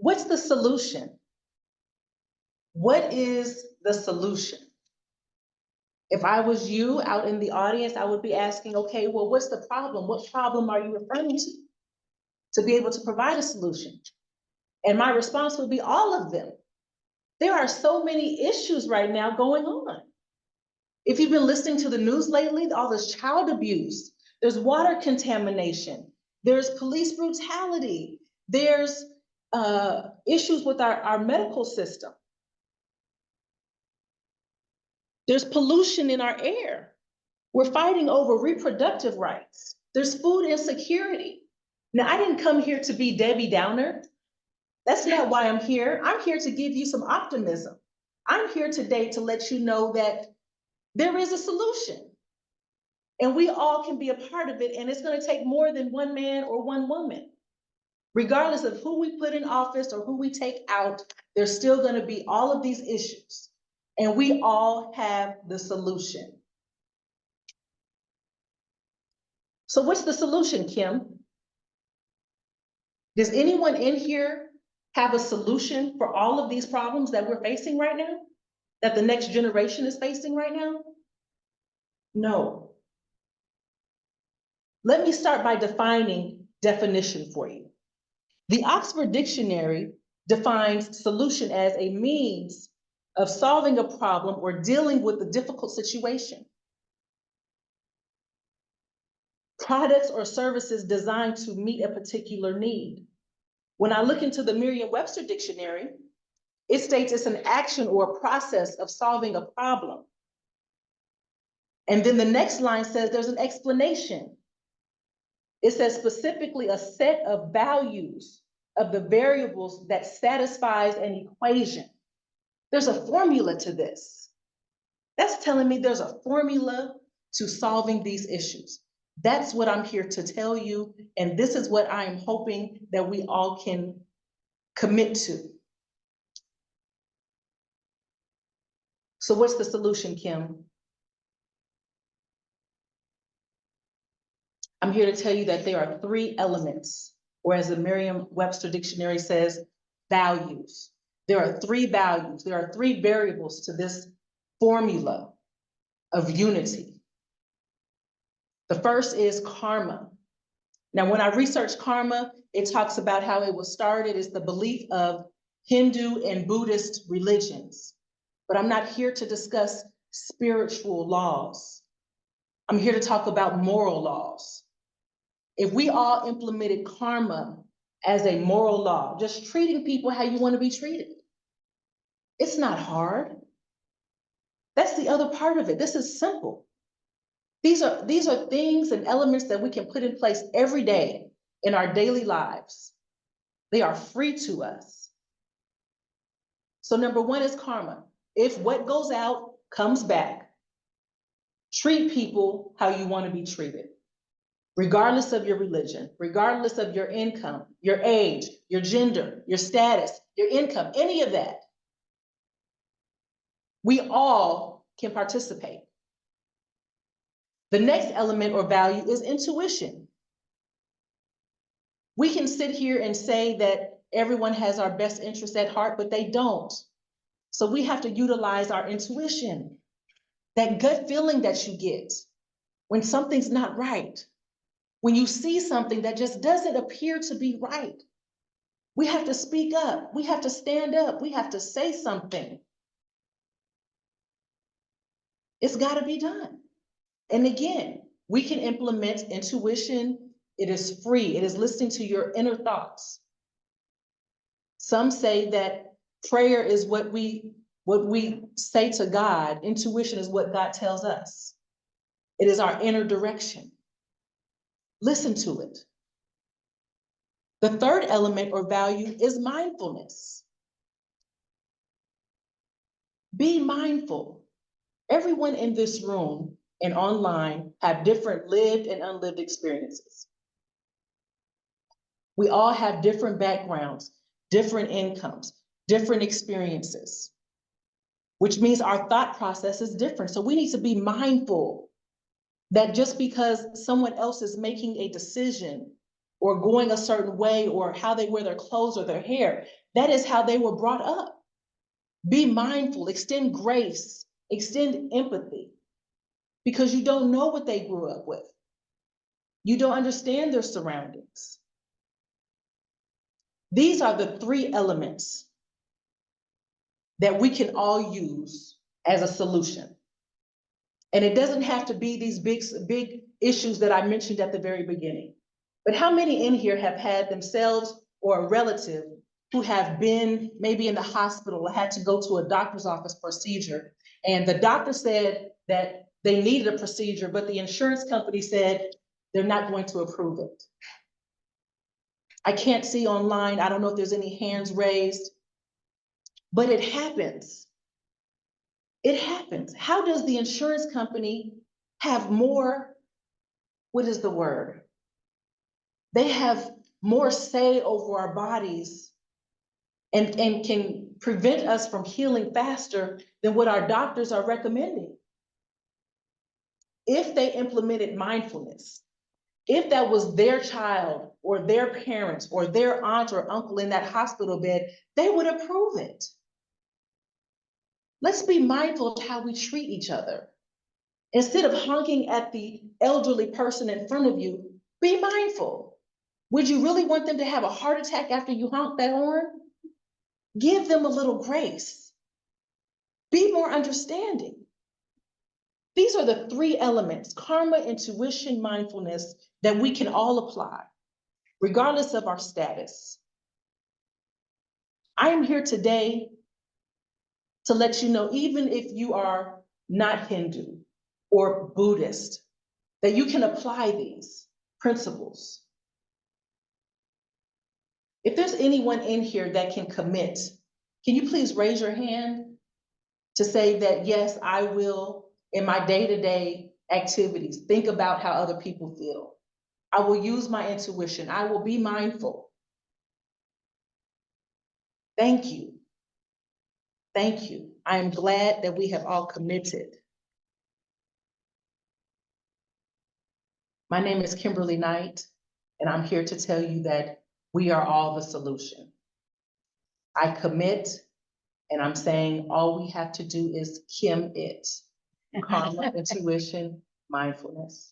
What's the solution? What is the solution? If I was you out in the audience, I would be asking, okay, well, what's the problem? What problem are you referring to be able to provide a solution? And my response would be all of them. There are so many issues right now going on. If you've been listening to the news lately, all this child abuse, there's water contamination, there's police brutality, there's issues with our medical system. There's pollution in our air. We're fighting over reproductive rights. There's food insecurity. Now, I didn't come here to be Debbie Downer. That's not why I'm here. I'm here to give you some optimism. I'm here today to let you know that there is a solution. And we all can be a part of it. And it's going to take more than one man or one woman. Regardless of who we put in office or who we take out, there's still going to be all of these issues. And we all have the solution. So what's the solution, Kim? Does anyone in here have a solution for all of these problems that we're facing right now? That the next generation is facing right now? No. Let me start by defining definition for you. The Oxford Dictionary defines solution as a means of solving a problem or dealing with a difficult situation. Products or services designed to meet a particular need. When I look into the Merriam-Webster dictionary, it states it's an action or a process of solving a problem. And then the next line says there's an explanation. It says specifically a set of values of the variables that satisfies an equation. There's a formula to this. That's telling me there's a formula to solving these issues. That's what I'm here to tell you. And this is what I am hoping that we all can commit to. So what's the solution, Kim? I'm here to tell you that there are 3 elements, or as the Merriam-Webster dictionary says, values. There are 3 values. There are 3 variables to this formula of unity. The first is karma. Now, when I researched karma, it talks about how it was started as the belief of Hindu and Buddhist religions. But I'm not here to discuss spiritual laws. I'm here to talk about moral laws. If we all implemented karma as a moral law, just treating people how you want to be treated, it's not hard. That's the other part of it. This is simple. These are things and elements that we can put in place every day in our daily lives. They are free to us. So number 1 is karma. If what goes out comes back, treat people how you want to be treated, regardless of your religion, regardless of your income, your age, your gender, your status, your income, any of that. We all can participate. The next element or value is intuition. We can sit here and say that everyone has our best interest at heart, but they don't. So we have to utilize our intuition, that gut feeling that you get when something's not right, when you see something that just doesn't appear to be right. We have to speak up. We have to stand up. We have to say something. It's got to be done. And again, we can implement intuition. It is free. It is listening to your inner thoughts. Some say that prayer is what we say to God. Intuition is what God tells us. It is our inner direction. Listen to it. The third element or value is mindfulness. Be mindful. Everyone in this room and online have different lived and unlived experiences. We all have different backgrounds, different incomes, different experiences, which means our thought process is different. So we need to be mindful that just because someone else is making a decision or going a certain way, or how they wear their clothes or their hair. That is how they were brought up. Be mindful, extend grace, extend empathy, because you don't know what they grew up with. You don't understand their surroundings. These are the three elements that we can all use as a solution. And it doesn't have to be these big issues that I mentioned at the very beginning. But how many in here have had themselves or a relative who have been maybe in the hospital or had to go to a doctor's office procedure, and the doctor said that they needed a procedure, but the insurance company said they're not going to approve it? I can't see online, I don't know if there's any hands raised, but it happens. It happens. How does the insurance company have more, what is the word? They have more say over our bodies and can prevent us from healing faster than what our doctors are recommending. If they implemented mindfulness, if that was their child or their parents or their aunt or uncle in that hospital bed, they would approve it. Let's be mindful of how we treat each other. Instead of honking at the elderly person in front of you, be mindful. Would you really want them to have a heart attack after you honk that horn? Give them a little grace. Be more understanding. These are the three elements, karma, intuition, mindfulness, that we can all apply, regardless of our status. I am here today to let you know, even if you are not Hindu or Buddhist, that you can apply these principles. If there's anyone in here that can commit, can you please raise your hand to say that, yes, I will, in my day-to-day activities, think about how other people feel. I will use my intuition. I will be mindful. Thank you. Thank you. I am glad that we have all committed. My name is Kimberly Knight, and I'm here to tell you that we are all the solution. I commit, and I'm saying all we have to do is Kim it. Karma, intuition, mindfulness.